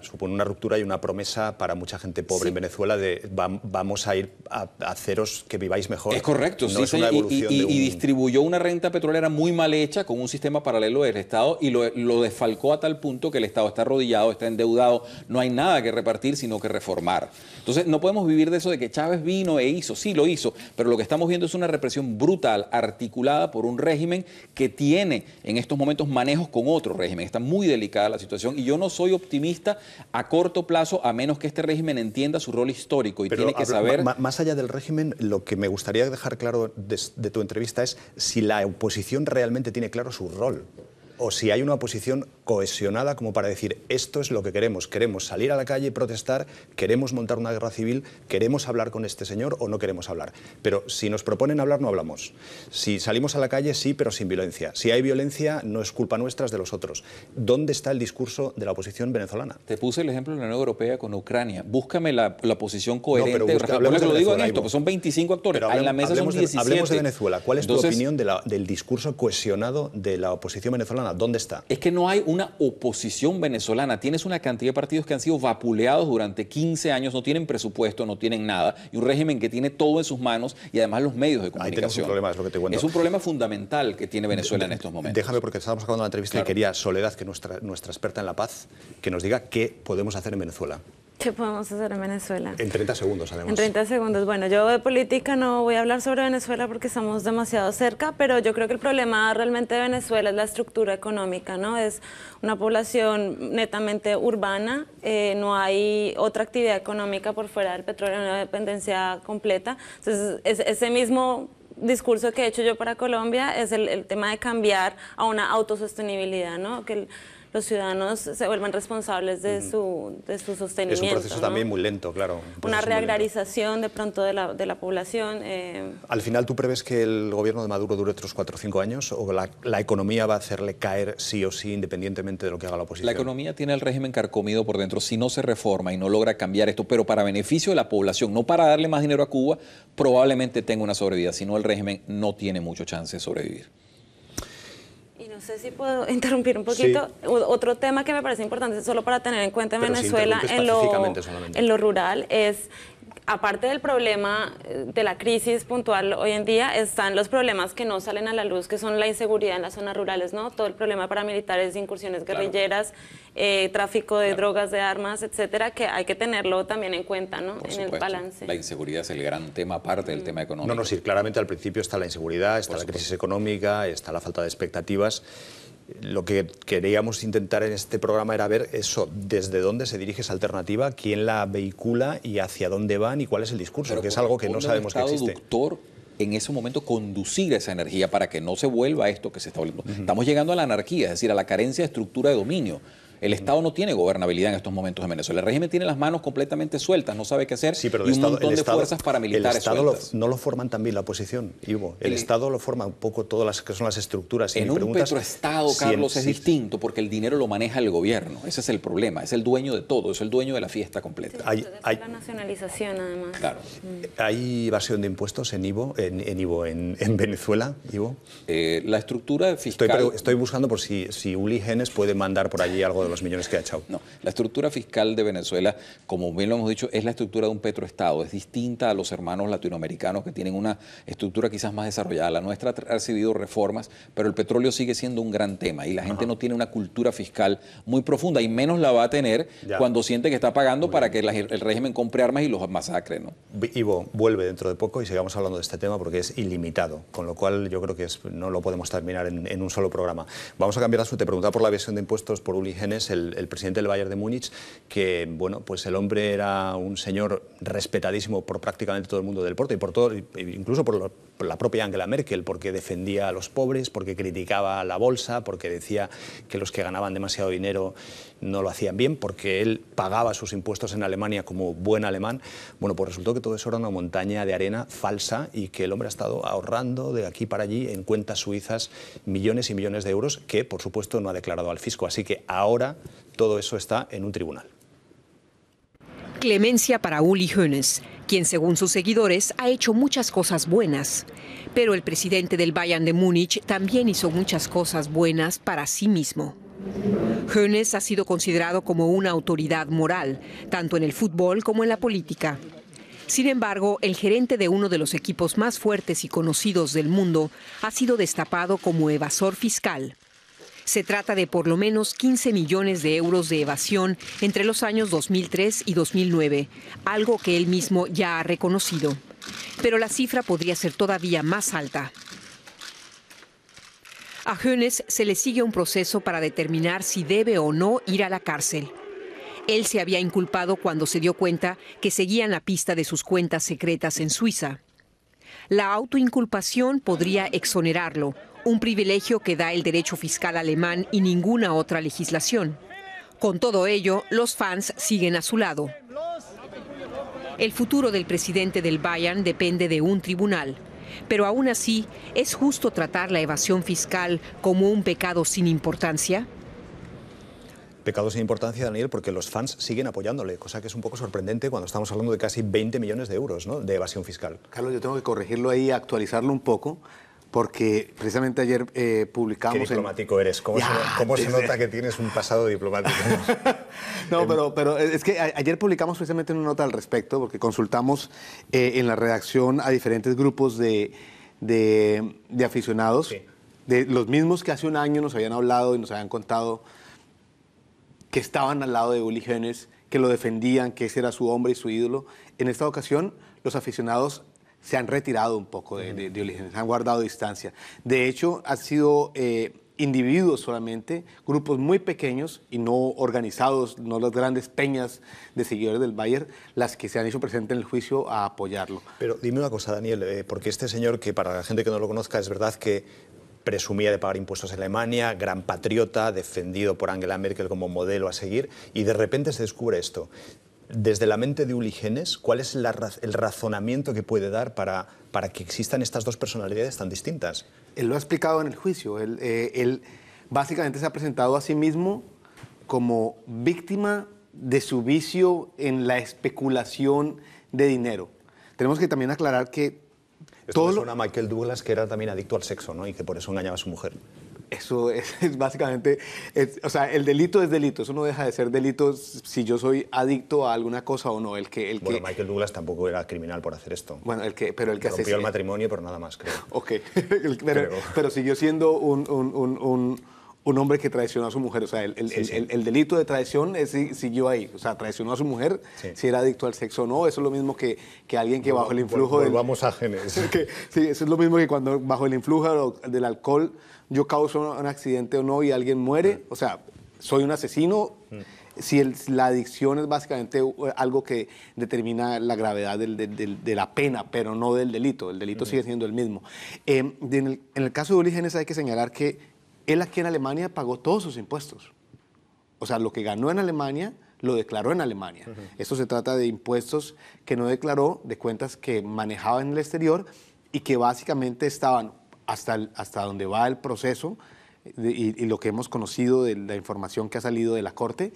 Speaker 1: y una promesa para mucha gente pobre en Venezuela de vamos a ir a haceros que viváis mejor.
Speaker 5: Es correcto,
Speaker 1: no es una evolución
Speaker 5: y distribuyó una renta petrolera muy mal hecha con un sistema paralelo del Estado y lo desfalcó a tal punto que el Estado está arrodillado, está endeudado, no hay nada que repartir sino que reformar. Entonces no podemos vivir de eso de que Chávez vino e hizo, sí lo hizo, pero lo que estamos viendo es una represión brutal, articulada por un régimen que tiene en estos momentos manejos con otro régimen. Está muy delicada la situación y yo no soy optimista a corto plazo, a menos que este régimen entienda su rol histórico y
Speaker 1: pero
Speaker 5: tiene que saber...
Speaker 1: Más allá del régimen, lo que me gustaría dejar claro de tu entrevista es si la oposición realmente tiene claro su rol, o si hay una oposición cohesionada como para decir: esto es lo que queremos salir a la calle y protestar, queremos montar una guerra civil, queremos hablar con este señor o no queremos hablar. Pero si nos proponen hablar, no hablamos. Si salimos a la calle, sí, pero sin violencia. Si hay violencia, no es culpa nuestra, es de los otros. ¿Dónde está el discurso de la oposición venezolana?
Speaker 5: Te puse el ejemplo de la Unión Europea con Ucrania. Búscame la posición coherente.
Speaker 1: No, pero hablemos de
Speaker 5: lo digo en
Speaker 1: Venezuela,
Speaker 5: esto, pues son 25 actores.
Speaker 1: Pero
Speaker 5: en la mesa son 17.
Speaker 1: Hablemos de Venezuela. ¿Cuál es tu opinión del discurso cohesionado de la oposición venezolana? ¿Dónde está?
Speaker 5: Es que no hay una oposición venezolana. Tienes una cantidad de partidos que han sido vapuleados durante 15 años, no tienen presupuesto, no tienen nada, y un régimen que tiene todo en sus manos y además los medios de comunicación.
Speaker 1: Ahí tenemos un problema, es lo que te cuento.
Speaker 5: Es un problema fundamental que tiene Venezuela en estos momentos.
Speaker 1: Déjame, porque estamos acabando la entrevista, y quería Soledad, que nuestra experta en la paz, que nos diga qué podemos hacer en Venezuela.
Speaker 3: ¿Qué podemos hacer en Venezuela?
Speaker 1: En 30 segundos, además.
Speaker 3: En 30 segundos. Bueno, yo de política no voy a hablar sobre Venezuela porque estamos demasiado cerca, pero yo creo que el problema realmente de Venezuela es la estructura económica, ¿no? Es una población netamente urbana, no hay otra actividad económica por fuera del petróleo, una dependencia completa. Entonces, ese mismo discurso que he hecho yo para Colombia es el tema de cambiar a una autosostenibilidad, ¿no? Que los ciudadanos se vuelvan responsables de su sostenimiento.
Speaker 1: Es un proceso también muy lento, claro.
Speaker 3: Una reagrarización de pronto de la población.
Speaker 1: Al final, ¿tú prevés que el gobierno de Maduro dure otros 4 o 5 años? ¿O la economía va a hacerle caer sí o sí, independientemente de lo que haga la oposición?
Speaker 5: La economía tiene el régimen carcomido por dentro si no se reforma y no logra cambiar esto, pero para beneficio de la población, no para darle más dinero a Cuba, probablemente tenga una sobrevida. Si no, el régimen no tiene mucho chance de sobrevivir.
Speaker 3: Y no sé si puedo interrumpir un poquito. Sí. Otro tema que me parece importante, solo para tener en cuenta en Venezuela, en lo rural, es, aparte del problema de la crisis puntual hoy en día, están los problemas que no salen a la luz, que son la inseguridad en las zonas rurales, ¿no? Todo el problema paramilitares, incursiones guerrilleras, tráfico de drogas, de armas, etcétera, que hay que tenerlo también en cuenta, ¿no?
Speaker 5: Por
Speaker 3: en
Speaker 5: supuesto.
Speaker 3: El balance.
Speaker 5: La inseguridad es el gran tema, aparte del tema económico.
Speaker 1: No, sí, claramente al principio está la inseguridad, está la crisis económica, está la falta de expectativas. Lo que queríamos intentar en este programa era ver eso, desde dónde se dirige esa alternativa, quién la vehicula y hacia dónde van y cuál es el discurso,
Speaker 5: Pero
Speaker 1: que es algo que no sabemos que existe.
Speaker 5: En ese momento conducir esa energía para que no se vuelva esto que se está volviendo. Estamos llegando a la anarquía, es decir, a la carencia de estructura de dominio. El Estado no tiene gobernabilidad en estos momentos en Venezuela. El régimen tiene las manos completamente sueltas, no sabe qué hacer,
Speaker 1: sí, pero
Speaker 5: y un montón de fuerzas paramilitares
Speaker 1: el Estado
Speaker 5: sueltas.
Speaker 1: no lo forman también la oposición, Ivo. El Estado lo forma un poco todas las que son las estructuras.
Speaker 5: En un petroestado, Carlos, es distinto porque el dinero lo maneja el gobierno. Ese es el problema. Es el dueño de todo, es el dueño de la fiesta completa.
Speaker 3: Hay la nacionalización, además.
Speaker 5: Claro.
Speaker 1: ¿Hay evasión de impuestos en Venezuela, Ivo?
Speaker 5: La estructura fiscal...
Speaker 1: Estoy buscando por si Uli Genes puede mandar por allí algo de los millones que ha echado.
Speaker 5: No, la estructura fiscal de Venezuela, como bien lo hemos dicho, es la estructura de un petroestado. Es distinta a los hermanos latinoamericanos que tienen una estructura quizás más desarrollada. La nuestra ha recibido reformas, pero el petróleo sigue siendo un gran tema y la gente no tiene una cultura fiscal muy profunda y menos la va a tener cuando siente que está pagando para que el régimen compre armas y los masacre, ¿no?
Speaker 1: Ivo, vuelve dentro de poco y sigamos hablando de este tema porque es ilimitado, con lo cual yo creo que no lo podemos terminar en un solo programa. Vamos a cambiar de asunto. Te preguntaba por la evasión de impuestos por Uli Genes, el presidente del Bayern de Múnich, que bueno, pues el hombre era un señor respetadísimo por prácticamente todo el mundo del deporte y por todo, incluso por la propia Angela Merkel, porque defendía a los pobres, porque criticaba la bolsa, porque decía que los que ganaban demasiado dinero no lo hacían bien, porque él pagaba sus impuestos en Alemania como buen alemán. Bueno, pues resultó que todo eso era una montaña de arena falsa y que el hombre ha estado ahorrando de aquí para allí en cuentas suizas millones y millones de euros que, por supuesto, no ha declarado al fisco. Así que ahora todo eso está en un tribunal.
Speaker 8: Clemencia para Uli Hoeneß, quien según sus seguidores ha hecho muchas cosas buenas. Pero el presidente del Bayern de Múnich también hizo muchas cosas buenas para sí mismo. Hoeneß ha sido considerado como una autoridad moral, tanto en el fútbol como en la política. Sin embargo, el gerente de uno de los equipos más fuertes y conocidos del mundo ha sido destapado como evasor fiscal. Se trata de por lo menos 15 millones de euros de evasión entre los años 2003 y 2009, algo que él mismo ya ha reconocido. Pero la cifra podría ser todavía más alta. A Hoeneß se le sigue un proceso para determinar si debe o no ir a la cárcel. Él se había inculpado cuando se dio cuenta que seguían la pista de sus cuentas secretas en Suiza. La autoinculpación podría exonerarlo, un privilegio que da el derecho fiscal alemán y ninguna otra legislación. Con todo ello, los fans siguen a su lado. El futuro del presidente del Bayern depende de un tribunal. Pero aún así, ¿es justo tratar la evasión fiscal como un pecado sin importancia?
Speaker 1: Pecado sin importancia, Daniel, porque los fans siguen apoyándole, cosa que es un poco sorprendente cuando estamos hablando de casi 20 millones de euros, ¿no?, de evasión fiscal.
Speaker 2: Carlos, yo tengo que corregirlo ahí, actualizarlo un poco, porque precisamente ayer publicamos...
Speaker 1: Qué diplomático eres, ¿cómo se nota que tienes un pasado diplomático?
Speaker 2: No, pero es que ayer publicamos precisamente una nota al respecto, porque consultamos en la redacción a diferentes grupos de aficionados, sí, de los mismos que hace un año nos habían hablado y nos habían contado que estaban al lado de Uli Hoeneß, que lo defendían, que ese era su hombre y su ídolo. En esta ocasión, los aficionados se han retirado un poco de Uli Hoeneß, han guardado distancia. De hecho, han sido individuos solamente, grupos muy pequeños y no organizados, no las grandes peñas de seguidores del Bayern, las que se han hecho presentes en el juicio a apoyarlo.
Speaker 1: Pero dime una cosa, Daniel, porque este señor, que para la gente que no lo conozca, es verdad que presumía de pagar impuestos en Alemania, gran patriota, defendido por Angela Merkel como modelo a seguir, y de repente se descubre esto. Desde la mente de Uli Hoeneß, ¿cuál es el razonamiento que puede dar para que existan estas dos personalidades tan distintas?
Speaker 2: Él lo ha explicado en el juicio. Él básicamente se ha presentado a sí mismo como víctima de su vicio en la especulación de dinero. Tenemos que también aclarar que
Speaker 1: esto es una Michael Douglas que era también adicto al sexo, ¿no?, y que por eso engañaba a su mujer.
Speaker 2: Eso es básicamente, o sea, el delito es delito, eso no deja de ser delito si yo soy adicto a alguna cosa o no. Bueno,
Speaker 1: Michael Douglas tampoco era criminal por hacer esto.
Speaker 2: Bueno, pero el que
Speaker 1: rompió el matrimonio, pero nada más, creo.
Speaker 2: Ok, pero siguió siendo un un hombre que traicionó a su mujer. O sea, el delito de traición siguió ahí. O sea, traicionó a su mujer, si era adicto al sexo o no. Eso es lo mismo que alguien que bajo el influjo del...
Speaker 1: Volvamos a genes.
Speaker 2: Sí, eso es lo mismo que cuando bajo el influjo del alcohol yo causo un accidente o no y alguien muere. O sea, soy un asesino. Si la adicción es básicamente algo que determina la gravedad de la pena, pero no del delito. El delito sigue siendo el mismo. En el caso de Uli Genes hay que señalar que él aquí en Alemania pagó todos sus impuestos. O sea, lo que ganó en Alemania lo declaró en Alemania. Esto se trata de impuestos que no declaró, de cuentas que manejaba en el exterior y que básicamente estaban hasta donde va el proceso y lo que hemos conocido de la información que ha salido de la Corte,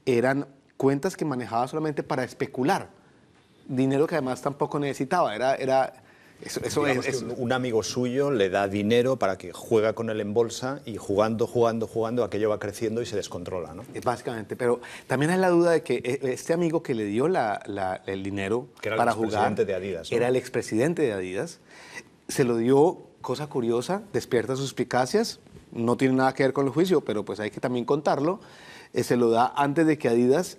Speaker 2: eran cuentas que manejaba solamente para especular. Dinero que además tampoco necesitaba. Eso es
Speaker 1: un amigo suyo le da dinero para que juega con él en bolsa y jugando, aquello va creciendo y se descontrola, ¿no?
Speaker 2: Básicamente, pero también hay la duda de que este amigo que le dio el dinero para jugar
Speaker 1: de Adidas, ¿no?
Speaker 2: Era el expresidente de Adidas, se lo dio, cosa curiosa, despierta suspicacias, no tiene nada que ver con el juicio, pero pues hay que también contarlo, se lo da antes de que Adidas,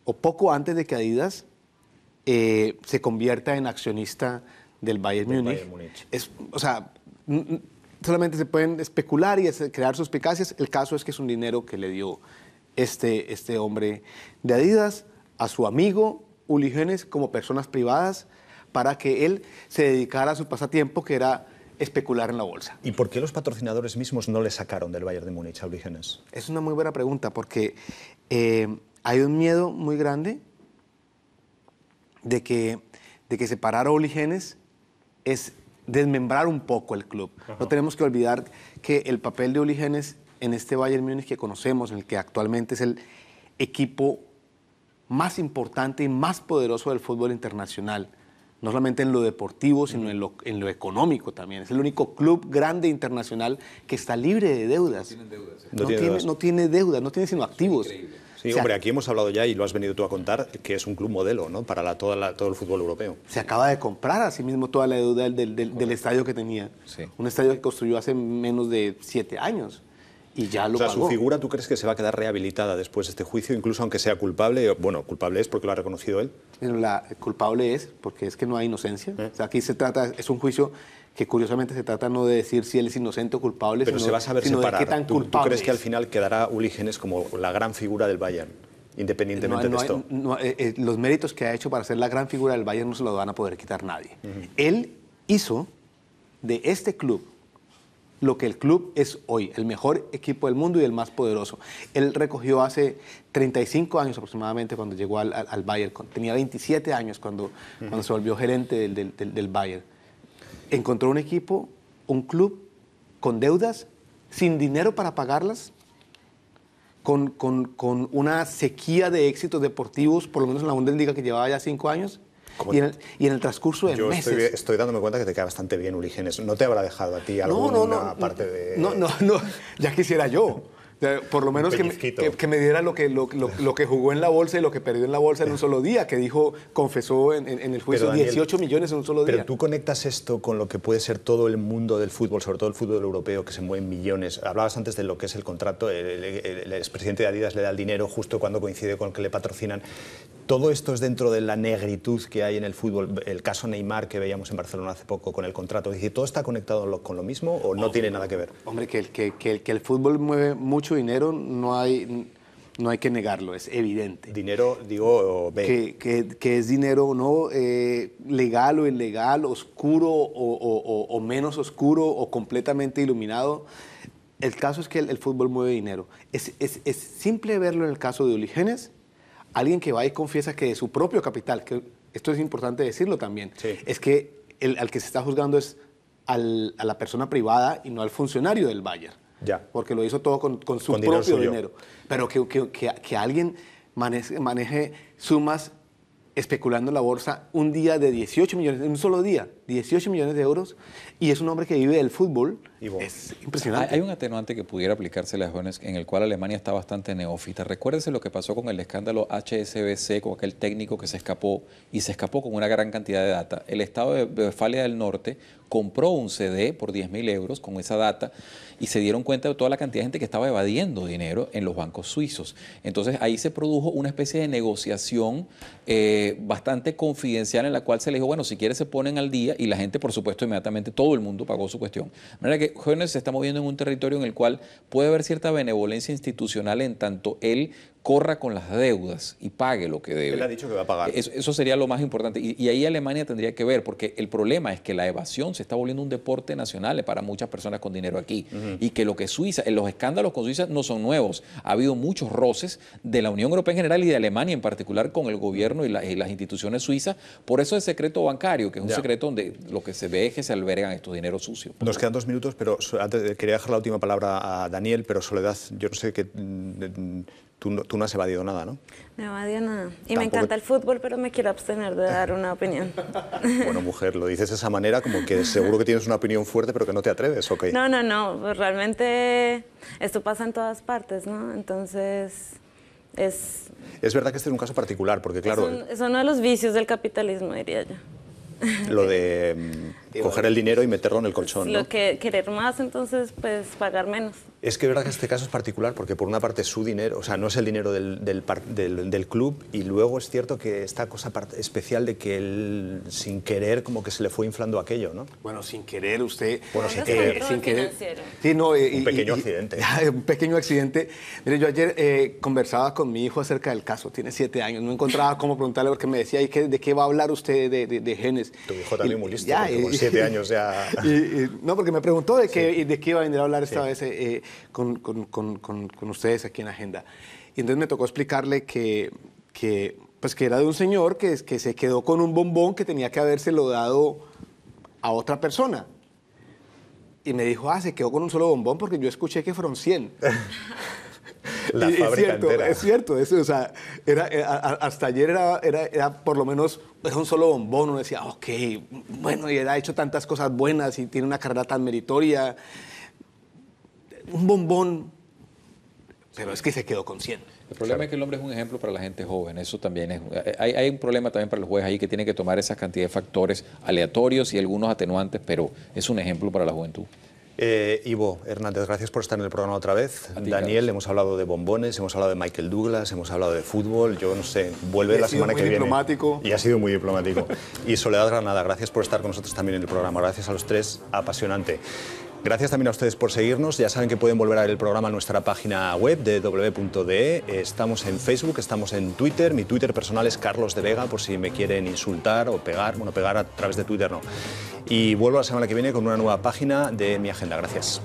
Speaker 2: o poco antes de que Adidas se convierta en accionista del Bayern Múnich. O sea, solamente se pueden especular y crear suspicacias. El caso es que es un dinero que le dio este hombre de Adidas a su amigo Uli Genes como personas privadas para que él se dedicara a su pasatiempo, que era especular en la bolsa.
Speaker 1: ¿Y por qué los patrocinadores mismos no le sacaron del Bayern de Múnich a Uli Genes?
Speaker 2: Es una muy buena pregunta, porque hay un miedo muy grande de que separar a Uli Genes es desmembrar un poco el club. No tenemos que olvidar que el papel de Uli Genes en este Bayern Múnich que conocemos, en el que actualmente es el equipo más importante y más poderoso del fútbol internacional, no solamente en lo deportivo, sino en lo económico también. Es el único club grande internacional que está libre de deudas. No tiene deudas, no tiene sino activos.
Speaker 1: Sí, hombre, aquí hemos hablado ya, y lo has venido tú a contar, que es un club modelo, ¿no?, para todo el fútbol europeo.
Speaker 2: Se acaba de comprar a sí mismo toda la deuda del estadio que tenía.
Speaker 5: Sí.
Speaker 2: Un estadio que construyó hace menos de 7 años. Y ya lo pagó.
Speaker 1: ¿Su figura tú crees que se va a quedar rehabilitada después de este juicio, incluso aunque sea culpable? Bueno, culpable es porque lo ha reconocido él.
Speaker 2: Culpable es porque es que no hay inocencia. O sea, aquí es un juicio que curiosamente se trata no de decir si él es inocente o culpable,
Speaker 1: pero se va a saber separar.
Speaker 2: De qué tan culpable
Speaker 1: ¿Tú crees que al final quedará Uli Genes como la gran figura del Bayern, independientemente de esto?
Speaker 2: Los méritos que ha hecho para ser la gran figura del Bayern no se los van a poder quitar nadie. Él hizo de este club lo que el club es hoy, el mejor equipo del mundo y el más poderoso. Él recogió hace 35 años aproximadamente cuando llegó al Bayern, tenía 27 años cuando se volvió gerente del Bayern. Encontró un equipo, un club con deudas, sin dinero para pagarlas, con una sequía de éxitos deportivos, por lo menos en la Bundesliga que llevaba ya 5 años. Y en el transcurso de meses...
Speaker 1: Yo estoy dándome cuenta que te queda bastante bien Uli Genes. ¿No te habrá dejado a ti alguna parte de...?
Speaker 2: No, ya quisiera yo. Por lo menos que me diera lo que jugó en la bolsa y lo que perdió en la bolsa en un solo día, que confesó en el juicio, Daniel, 18 millones en un solo día.
Speaker 1: Pero tú conectas esto con lo que puede ser todo el mundo del fútbol, sobre todo el fútbol europeo, que se mueven millones. Hablabas antes de lo que es el contrato, el expresidente de Adidas le da el dinero justo cuando coincide con que le patrocinan. Todo esto es dentro de la negritud que hay en el fútbol. El caso Neymar que veíamos en Barcelona hace poco con el contrato. Es decir, ¿todo está conectado con lo mismo o no tiene nada que ver?
Speaker 2: Hombre, que el fútbol mueve mucho dinero, no hay que negarlo, es evidente.
Speaker 1: Dinero, digo,
Speaker 2: que es dinero no legal o ilegal, oscuro o menos oscuro o completamente iluminado. El caso es que el fútbol mueve dinero. Es simple verlo en el caso de Uli Genes, alguien que va y confiesa que de su propio capital, que esto es importante decirlo también, es que al que se está juzgando es a la persona privada y no al funcionario del Bayern.
Speaker 1: Ya.
Speaker 2: Porque lo hizo todo con su propio dinero. Pero que alguien maneje sumas especulando en la bolsa un día de 18 millones, en un solo día, 18 millones de euros, y es un hombre que vive del fútbol. Es impresionante.
Speaker 5: Hay un atenuante que pudiera aplicársele a jóvenes en el cual Alemania está bastante neófita. Recuérdese lo que pasó con el escándalo HSBC, con aquel técnico que se escapó con una gran cantidad de data. El Estado de Westfalia del Norte compró un CD por 10.000 euros con esa data y se dieron cuenta de toda la cantidad de gente que estaba evadiendo dinero en los bancos suizos. Entonces ahí se produjo una especie de negociación bastante confidencial en la cual se le dijo, bueno, si quieres se ponen al día, y la gente, por supuesto, inmediatamente todo el mundo pagó su cuestión. De manera que Hoeneß se está moviendo en un territorio en el cual puede haber cierta benevolencia institucional en tanto él corra con las deudas y pague lo que debe.
Speaker 1: Él ha dicho que va a pagar.
Speaker 5: Eso sería lo más importante. Y ahí Alemania tendría que ver, porque el problema es que la evasión se está volviendo un deporte nacional para muchas personas con dinero aquí. Y que lo que Suiza, los escándalos con Suiza no son nuevos. Ha habido muchos roces de la Unión Europea en general y de Alemania en particular con el gobierno y las instituciones suizas. Por eso el secreto bancario, que es un secreto donde lo que se ve es que se albergan estos dineros sucios.
Speaker 1: Nos quedan 2 minutos, pero antes quería dejar la última palabra a Daniel, pero Soledad, yo no sé qué... Tú no has evadido nada, ¿no?
Speaker 3: No evadido nada. Y
Speaker 1: Tampoco...
Speaker 3: me encanta el fútbol, pero me quiero abstener de dar una opinión.
Speaker 1: Bueno, mujer, lo dices de esa manera como que seguro que tienes una opinión fuerte, pero que no te atreves, ¿ok?
Speaker 3: No. Pues realmente esto pasa en todas partes, ¿no? Entonces es...
Speaker 1: Es verdad que este es un caso particular, porque claro...
Speaker 3: Es uno de los vicios del capitalismo, diría yo.
Speaker 1: Lo de coger el dinero y meterlo en el colchón, ¿no?
Speaker 3: Lo que querer más, entonces, pues pagar menos.
Speaker 1: Es que es verdad que este caso es particular porque por una parte es su dinero, o sea, no es el dinero del club, y luego es cierto que esta cosa especial de que él sin querer como que se le fue inflando aquello, ¿no?
Speaker 2: Bueno, sin querer usted...
Speaker 1: Bueno,
Speaker 2: sin querer. Sí, no,
Speaker 1: un pequeño accidente.
Speaker 2: Un pequeño accidente. Mire, yo ayer conversaba con mi hijo acerca del caso, tiene 7 años, no encontraba cómo preguntarle porque me decía, ¿de qué va a hablar usted de Hoeneß?
Speaker 1: Tu hijo también muy listo, con 7 años ya...
Speaker 2: No, porque me preguntó de qué iba a venir a hablar esta vez con ustedes aquí en Agenda. Y entonces me tocó explicarle que era de un señor que se quedó con un bombón que tenía que habérselo dado a otra persona. Y me dijo, se quedó con un solo bombón porque yo escuché que fueron 100.
Speaker 1: La fábrica entera.
Speaker 2: Es cierto, eso, o sea, hasta ayer era por lo menos era un solo bombón. Uno decía, ok, bueno, y él ha hecho tantas cosas buenas y tiene una carrera tan meritoria. Un bombón, pero es que se quedó con 100.
Speaker 5: El problema es que el hombre es un ejemplo para la gente joven, eso también es... Hay un problema también para los jueces ahí que tienen que tomar esa cantidad de factores aleatorios y algunos atenuantes, pero es un ejemplo para la juventud.
Speaker 1: Ivo Hernández, gracias por estar en el programa otra vez. Daniel, Carlos. Hemos hablado de bombones, hemos hablado de Michael Douglas, hemos hablado de fútbol. Yo no sé, vuelve la semana que viene.
Speaker 2: Diplomático.
Speaker 1: Y ha sido muy diplomático. Y Soledad Granada, gracias por estar con nosotros también en el programa. Gracias a los tres, apasionante. Gracias también a ustedes por seguirnos. Ya saben que pueden volver a ver el programa en nuestra página web de w.de. Estamos en Facebook, estamos en Twitter. Mi Twitter personal es Carlos de Vega, por si me quieren insultar o pegar. Bueno, pegar a través de Twitter no. Y vuelvo la semana que viene con una nueva página de Mi Agenda. Gracias.